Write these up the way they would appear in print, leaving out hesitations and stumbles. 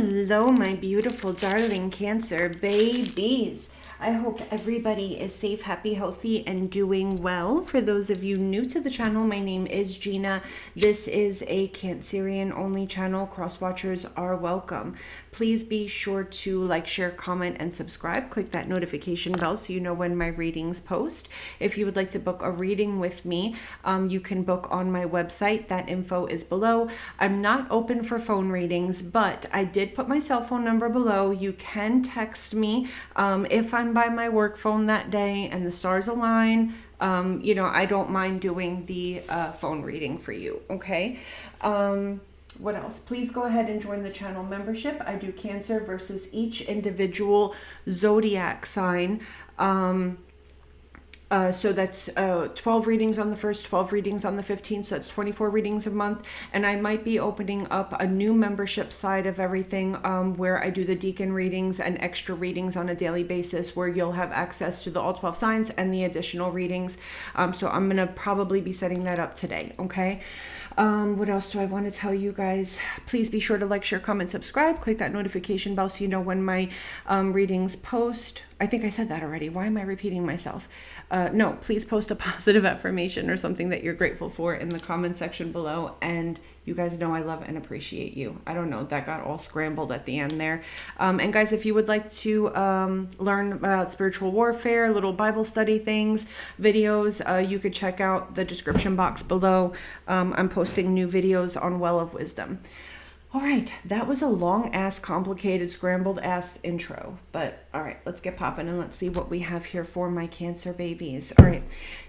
Hello, my beautiful, darling Cancer babies. I hope everybody is safe, happy, healthy, and doing well. For those of you new to the channel, my name is Gina. This is a Cancerian only channel. Cross watchers are welcome. Please be sure to like, share, comment, and subscribe. Click that notification bell so you know when my readings post. If you would like to book a reading with me, you can book on my website. That info is below. I'm not open for phone readings, but I did put my cell phone number below. You can text me if I'm by my work phone that day and the stars align. You know, I don't mind doing the phone reading for you. Okay. What else? Please go ahead and join the channel membership. I do Cancer versus each individual zodiac sign. So that's 12 readings on the 1st, 12 readings on the 15th, so that's 24 readings a month. And I might be opening up a new membership side of everything where I do the deacon readings and extra readings on a daily basis, where you'll have access to the all 12 signs and the additional readings. So I'm going to probably be setting that up today, okay? What else do I want to tell you guys? Please be sure to like, share, comment, subscribe. Click that notification bell so you know when my readings post. I think I said that already. Why am I repeating myself? No, please post a positive affirmation or something that you're grateful for in the comment section below. And you guys know I love and appreciate you. I don't know, that got all scrambled at the end there. And guys, if you would like to learn about spiritual warfare, little Bible study things, videos, you could check out the description box below. I'm posting new videos on Well of Wisdom. All right, that was a long ass, complicated, scrambled ass intro, but all right, let's get popping and let's see what we have here for my Cancer babies. All right,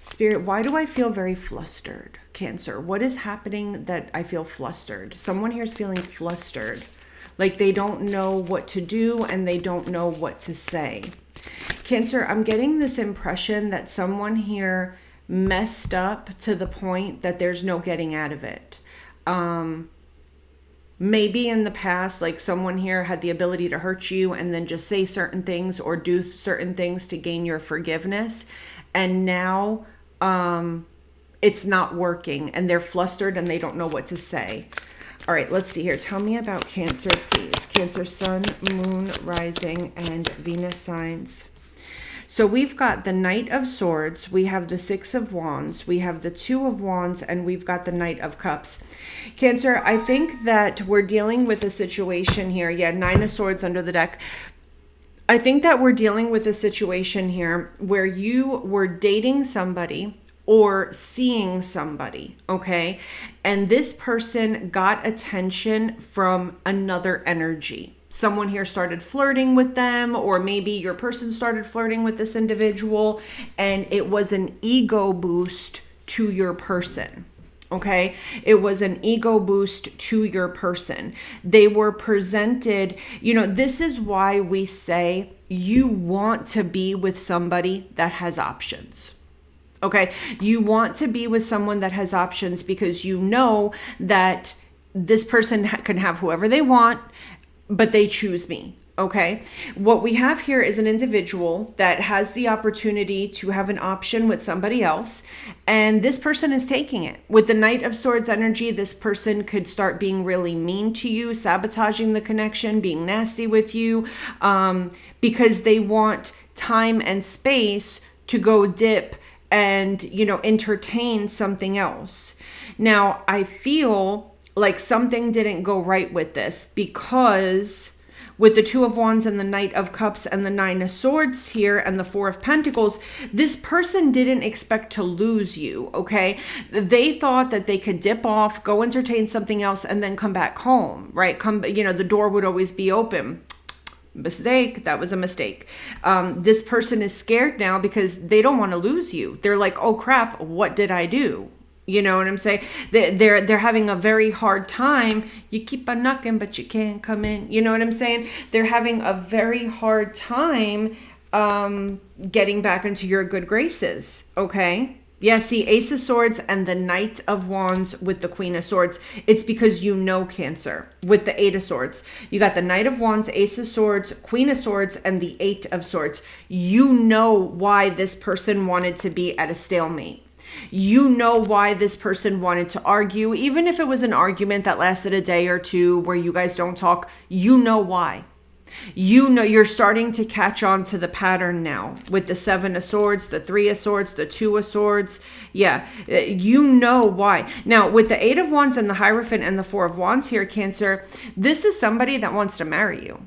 Spirit, why do I feel very flustered? Cancer, what is happening that I feel flustered? Someone here is feeling flustered, like they don't know what to do and they don't know what to say. Cancer, I'm getting this impression that someone here messed up to the point that there's no getting out of it. Maybe in the past, like someone here had the ability to hurt you and then just say certain things or do certain things to gain your forgiveness. And now it's not working and they're flustered and they don't know what to say. All right, let's see here. Tell me about Cancer, please. Cancer, Sun, Moon, Rising, and Venus signs. So we've got the Knight of Swords, we have the Six of Wands, we have the Two of Wands, and we've got the Knight of Cups. Cancer, I think that we're dealing with a situation here. Yeah, Nine of Swords under the deck. I think that we're dealing with a situation here where you were dating somebody or seeing somebody, okay? And this person got attention from another energy. Someone here started flirting with them, or maybe your person started flirting with this individual, and it was an ego boost to your person. Okay, it was an ego boost to your person. They were presented, you know, this is why we say you want to be with somebody that has options. Okay, you want to be with someone that has options because you know that this person can have whoever they want, but they choose me. Okay, what we have here is an individual that has the opportunity to have an option with somebody else, and this person is taking it. With the Knight of Swords energy, this person could start being really mean to you, sabotaging the connection, being nasty with you, because they want time and space to go dip and, you know, entertain something else. Now, I feel like something didn't go right with this, because with the Two of Wands and the Knight of Cups and the Nine of Swords here and the Four of Pentacles, this person didn't expect to lose you, okay? They thought that they could dip off, go entertain something else, and then come back home, right? You know, the door would always be open. Mistake. That was a mistake. This person is scared now because they don't want to lose you. They're like, oh crap, what did I do? You know what I'm saying? They're having a very hard time. You keep on knocking, but you can't come in. You know what I'm saying? They're having a very hard time getting back into your good graces. Okay. Yeah, see, Ace of Swords and the Knight of Wands with the Queen of Swords. It's because you know Cancer with the Eight of Swords. You got the Knight of Wands, Ace of Swords, Queen of Swords, and the Eight of Swords. You know why this person wanted to be at a stalemate. You know why this person wanted to argue, even if it was an argument that lasted a day or two where you guys don't talk, you know why. You know, you're starting to catch on to the pattern now with the 7 of Swords, the 3 of Swords, the 2 of Swords. Yeah, you know why. Now, with the 8 of Wands and the Hierophant and the 4 of Wands here, Cancer, this is somebody that wants to marry you.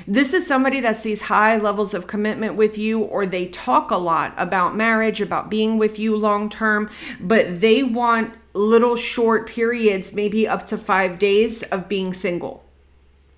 This is somebody that sees high levels of commitment with you, or they talk a lot about marriage, about being with you long term, but they want little short periods, maybe up to 5 days of being single.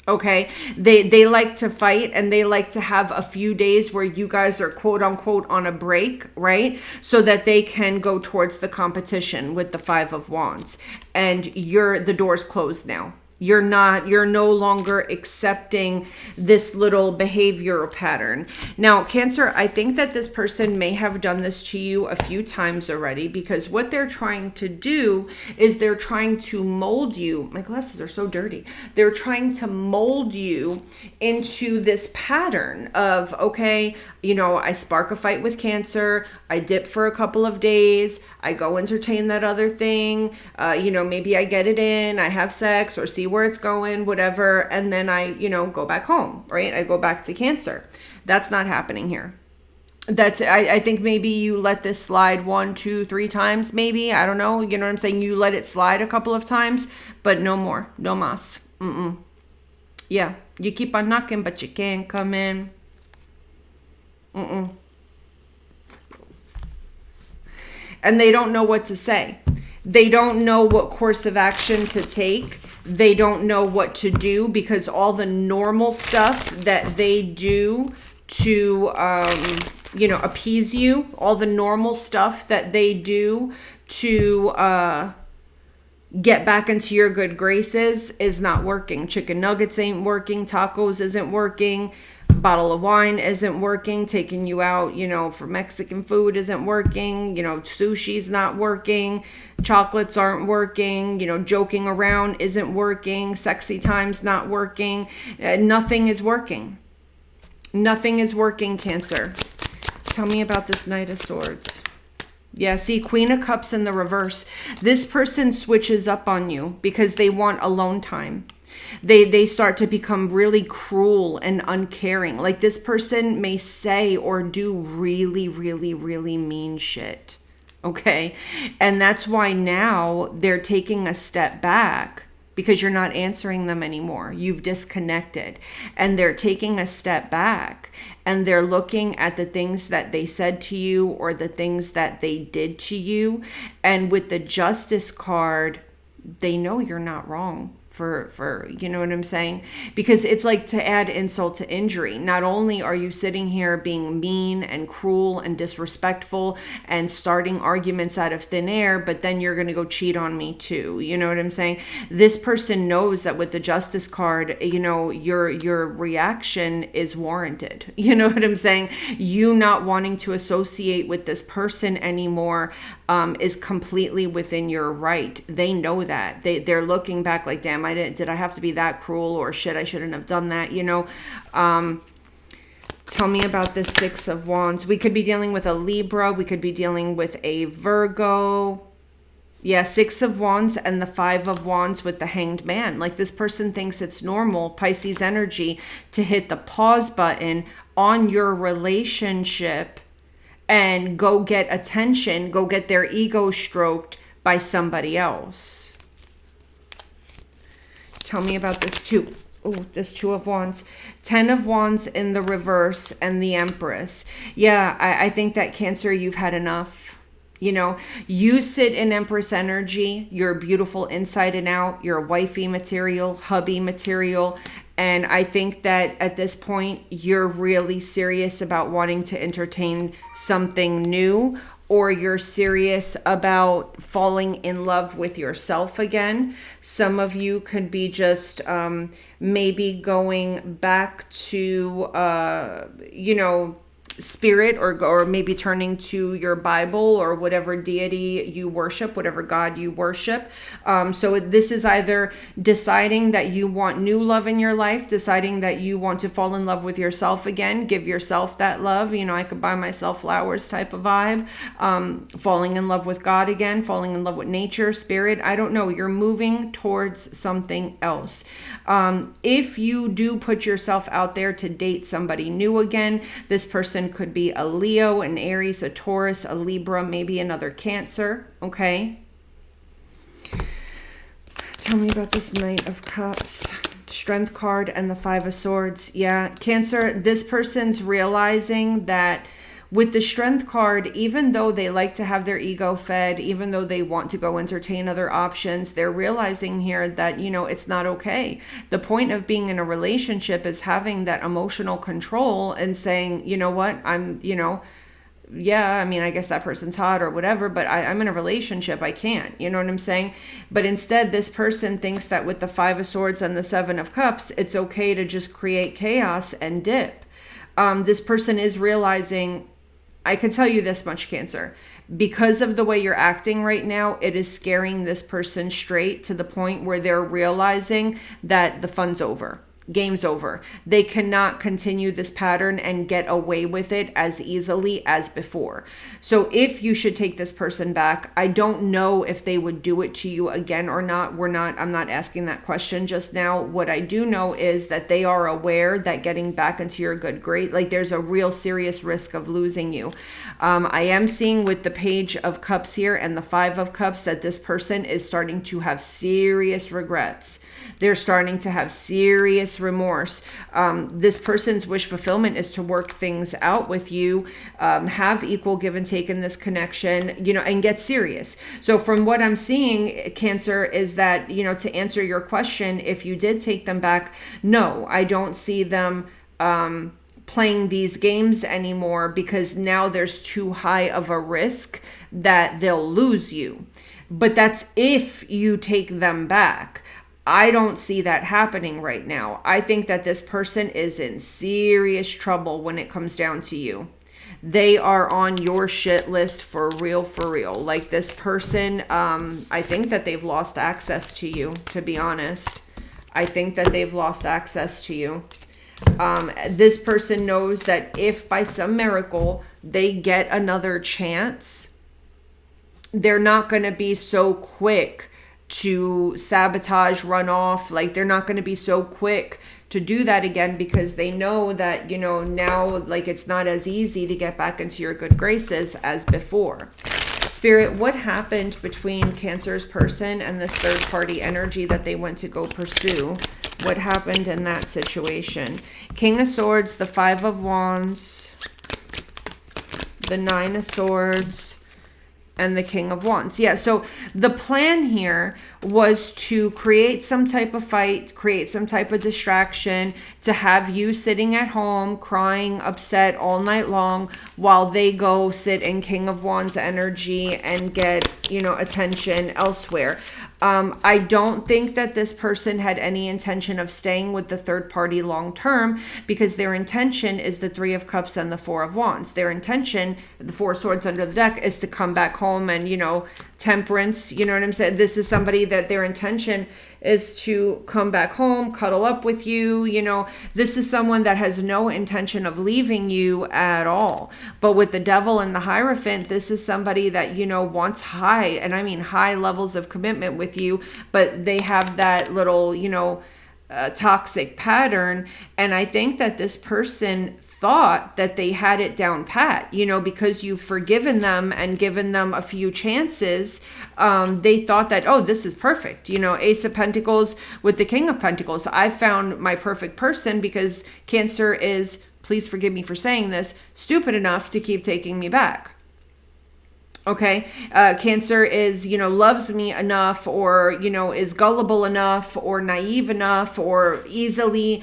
Okay, they like to fight, and they like to have a few days where you guys are quote unquote on a break, right? So that they can go towards the competition with the 5 of Wands, and the door's closed now. You're no longer accepting this little behavioral pattern. Now, Cancer, I think that this person may have done this to you a few times already, because what they're trying to do is they're trying to mold you. My glasses are so dirty. They're trying to mold you into this pattern of, okay, you know, I spark a fight with Cancer, I dip for a couple of days, I go entertain that other thing, you know, maybe I get it in, I have sex or see where it's going, whatever, and then I, you know, go back home, right? I go back to Cancer. That's not happening here. I think maybe you let this slide 1, 2, 3 times, maybe, I don't know, you know what I'm saying? You let it slide a couple of times, but no more, no mas. Yeah, you keep on knocking, but you can't come in. And they don't know what to say. They don't know what course of action to take. They don't know what to do, because all the normal stuff that they do to, you know, appease you, all the normal stuff that they do to get back into your good graces is not working. Chicken nuggets ain't working. Tacos isn't working. Bottle of wine isn't working. Taking you out, you know, for Mexican food isn't working. You know, sushi's not working. Chocolates aren't working. You know, joking around isn't working. Sexy time's not working. Nothing is working. Nothing is working, Cancer. Tell me about this Knight of Swords. Yeah, see, Queen of Cups in the reverse. This person switches up on you because they want alone time. They start to become really cruel and uncaring. Like, this person may say or do really, really, really mean shit. Okay? And that's why now they're taking a step back, because you're not answering them anymore. You've disconnected. And they're taking a step back, and they're looking at the things that they said to you or the things that they did to you. And with the Justice card, they know you're not wrong. For you know what I'm saying? Because it's like to add insult to injury. Not only are you sitting here being mean and cruel and disrespectful and starting arguments out of thin air, but then you're going to go cheat on me too. You know what I'm saying? This person knows that with the Justice card, you know, your reaction is warranted. You know what I'm saying? You not wanting to associate with this person anymore is completely within your right. They know that. They're looking back like, damn, did I have to be that cruel, or shit, I shouldn't have done that, you know? Tell me about this 6 of Wands. We could be dealing with a Libra. We could be dealing with a Virgo. Yeah, 6 of Wands and the 5 of Wands with the Hanged Man. Like, this person thinks it's normal, Pisces energy, to hit the pause button on your relationship and go get attention, go get their ego stroked by somebody else. Tell me about this 2. Oh, this 2 of Wands. 10 of Wands in the reverse and the Empress. Yeah, I think that, Cancer, you've had enough. You know, you sit in Empress energy. You're beautiful inside and out. You're wifey material, hubby material. And I think that at this point, you're really serious about wanting to entertain something new, or you're serious about falling in love with yourself again. Some of you could be just maybe going back to, you know, spirit, or maybe turning to your Bible or whatever deity you worship, whatever God you worship. So this is either deciding that you want new love in your life, deciding that you want to fall in love with yourself again, give yourself that love. I could buy myself flowers type of vibe. Falling in love with God again, falling in love with nature, spirit. I don't know. You're moving towards something else. If you do put yourself out there to date somebody new again, this person could be a Leo, an Aries, a Taurus, a Libra, maybe another Cancer. Okay. Tell me about this Knight of Cups, Strength card, and the Five of Swords. Yeah, Cancer, this person's realizing that with the Strength card, even though they like to have their ego fed, even though they want to go entertain other options, they're realizing here that, it's not okay. The point of being in a relationship is having that emotional control and saying, you know what, yeah, I mean, I guess that person's hot or whatever, but I'm in a relationship. I can't, you know what I'm saying? But instead, this person thinks that with the Five of Swords and the Seven of Cups, it's okay to just create chaos and dip. This person is realizing, I can tell you this much, Cancer, because of the way you're acting right now, it is scaring this person straight to the point where they're realizing that the fun's over. Game's over. They cannot continue this pattern and get away with it as easily as before. So if you should take this person back, I don't know if they would do it to you again or not. I'm not asking that question just now. What I do know is that they are aware that getting back into your good grace, like there's a real serious risk of losing you. I am seeing with the Page of Cups here and the Five of Cups that this person is starting to have serious regrets. They're starting to have serious remorse. This person's wish fulfillment is to work things out with you, have equal give and take in this connection, and get serious. So from what I'm seeing, Cancer, is that, to answer your question, if you did take them back, no, I don't see them playing these games anymore, because now there's too high of a risk that they'll lose you. But that's if you take them back. I don't see that happening right now. I think that this person is in serious trouble when it comes down to you. They are on your shit list for real, for real. Like this person, I think that they've lost access to you, to be honest. I think that they've lost access to you. This person knows that if by some miracle they get another chance, they're not going to be so quick to sabotage, run off. Like they're not going to be so quick to do that again, because they know that, now like it's not as easy to get back into your good graces as before. Spirit, what happened between Cancer's person and this third party energy that they went to go pursue? What happened in that situation? King of Swords, the Five of Wands, the Nine of Swords, and the King of Wands. Yeah, so the plan here was to create some type of fight, create some type of distraction, to have you sitting at home crying, upset all night long, while they go sit in King of Wands energy and get, attention elsewhere. I don't think that this person had any intention of staying with the third party long term, because their intention is the Three of Cups and the Four of Wands. Their intention, the Four Swords under the deck, is to come back home and, temperance, you know what I'm saying? This is somebody that their intention is to come back home, cuddle up with you. This is someone that has no intention of leaving you at all. But with the Devil and the Hierophant, this is somebody that, wants high, and I mean high levels of commitment with you, but they have that little, toxic pattern. And I think that this person thought that they had it down pat, because you've forgiven them and given them a few chances. They thought that, oh, this is perfect. Ace of Pentacles with the King of Pentacles. I found my perfect person, because Cancer is, please forgive me for saying this, stupid enough to keep taking me back. Okay. Cancer is, loves me enough, or, is gullible enough, or naive enough, or easy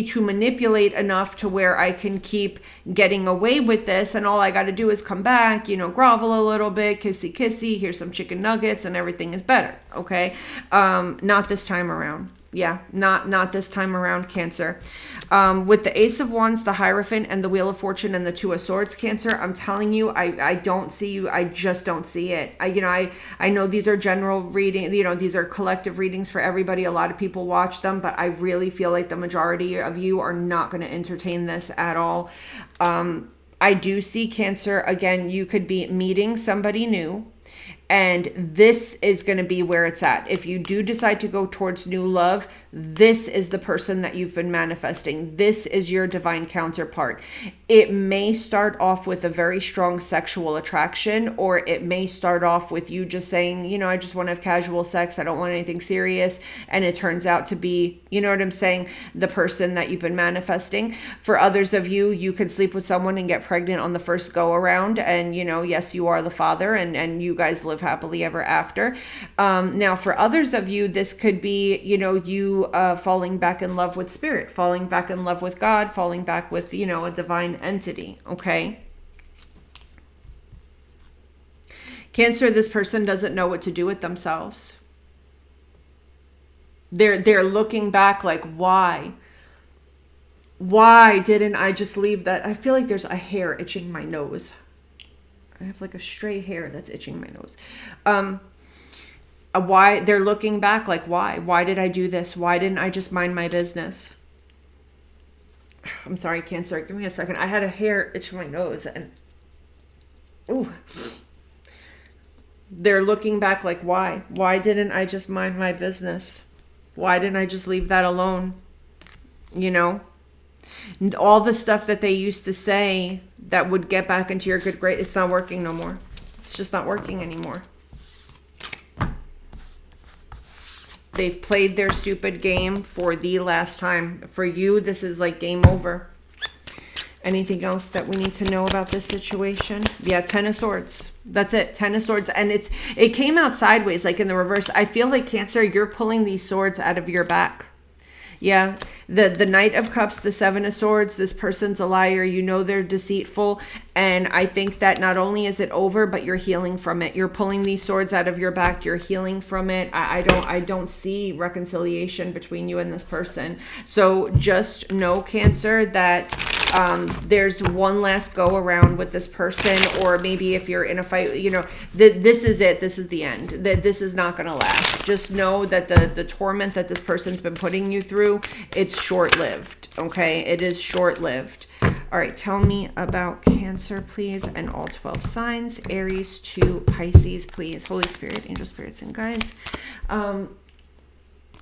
to manipulate enough to where I can keep getting away with this. And all I got to do is come back, grovel a little bit, kissy, here's some chicken nuggets, and everything is better. Okay. Not this time around. Yeah, not this time around, Cancer. With the Ace of Wands, the Hierophant, and the Wheel of Fortune, and the Two of Swords, Cancer, I'm telling you, I don't see you. I just don't see it. I know these are general reading. These are collective readings for everybody. A lot of people watch them, but I really feel like the majority of you are not going to entertain this at all. I do see, Cancer, again, you could be meeting somebody new. And this is going to be where it's at. If you do decide to go towards new love, this is the person that you've been manifesting. This is your divine counterpart. It may start off with a very strong sexual attraction, or it may start off with you just saying, I just want to have casual sex. I don't want anything serious. And it turns out to be, you know what I'm saying, the person that you've been manifesting. For others of you, you could sleep with someone and get pregnant on the first go around. And, yes, you are the father, and you guys live happily ever after. Now, for others of you, this could be, you falling back in love with spirit, falling back in love with God, falling back with, a divine entity. Okay. Cancer, this person doesn't know what to do with themselves. They're looking back like, why didn't I just leave that? I feel like there's a hair itching my nose. I have like a stray hair that's itching my nose. Why they're looking back like, why did I do this? Why didn't I just mind my business? I'm sorry, Cancer, give me a second. I had a hair itch my nose, and they're looking back like, why didn't I just mind my business? Why didn't I just leave that alone? All the stuff that they used to say that would get back into your good grade, it's not working no more. It's just not working anymore. They've played their stupid game for the last time. For you, this is like game over. Anything else that we need to know about this situation? Yeah, 10 of Swords. That's it, 10 of Swords. And it came out sideways, like in the reverse. I feel like, Cancer, you're pulling these swords out of your back. Yeah, the Knight of Cups, the Seven of Swords, this person's a liar. They're deceitful. And I think that not only is it over, but you're healing from it. You're pulling these swords out of your back. You're healing from it. I don't see reconciliation between you and this person. So just know, Cancer, that there's one last go around with this person, or maybe if you're in a fight, this is it. This is the end. This is not going to last. Just know that the torment that this person's been putting you through, it's short-lived. Okay, it is short-lived. All right, tell me about Cancer, please, and all 12 signs. Aries to Pisces, please. Holy Spirit, angel spirits, and guides.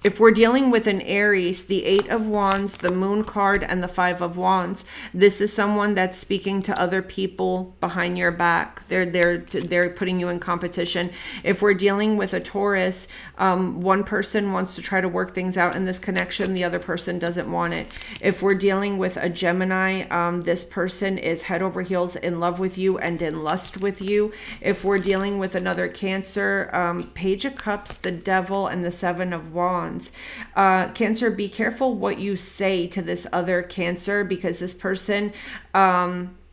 If we're dealing with an Aries, the 8 of Wands, the Moon card, and the 5 of Wands, this is someone that's speaking to other people behind your back. They're putting you in competition. If we're dealing with a Taurus, one person wants to try to work things out in this connection. The other person doesn't want it. If we're dealing with a Gemini, this person is head over heels in love with you and in lust with you. If we're dealing with another Cancer, Page of Cups, the Devil, and the 7 of Wands. Cancer, be careful what you say to this other Cancer, because this person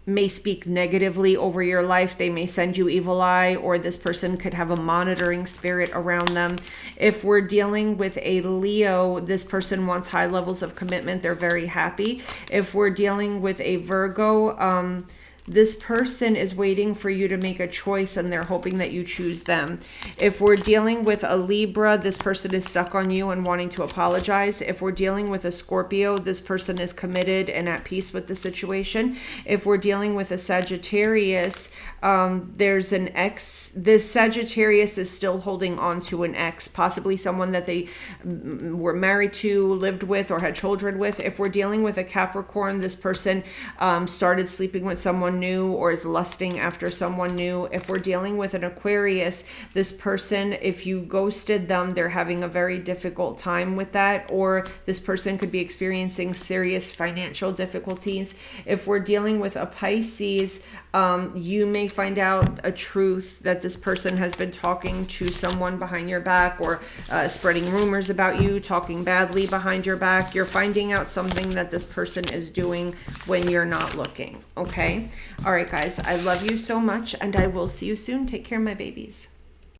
may speak negatively over your life. They may send you evil eye, or this person could have a monitoring spirit around them. If we're dealing with a Leo, this person wants high levels of commitment. They're very happy. If we're dealing with a Virgo, this person is waiting for you to make a choice, and they're hoping that you choose them. If we're dealing with a Libra, this person is stuck on you and wanting to apologize. If we're dealing with a Scorpio, this person is committed and at peace with the situation. If we're dealing with a Sagittarius, there's an ex. This Sagittarius is still holding on to an ex, possibly someone that they were married to, lived with, or had children with. If we're dealing with a Capricorn, this person started sleeping with someone new or is lusting after someone new. If we're dealing with an Aquarius, this person, if you ghosted them, they're having a very difficult time with that, or this person could be experiencing serious financial difficulties. If we're dealing with a Pisces, you may find out a truth that this person has been talking to someone behind your back, or spreading rumors about you, talking badly behind your back. You're finding out something that this person is doing when you're not looking. Okay. All right, guys, I love you so much, and I will see you soon. Take care, my babies.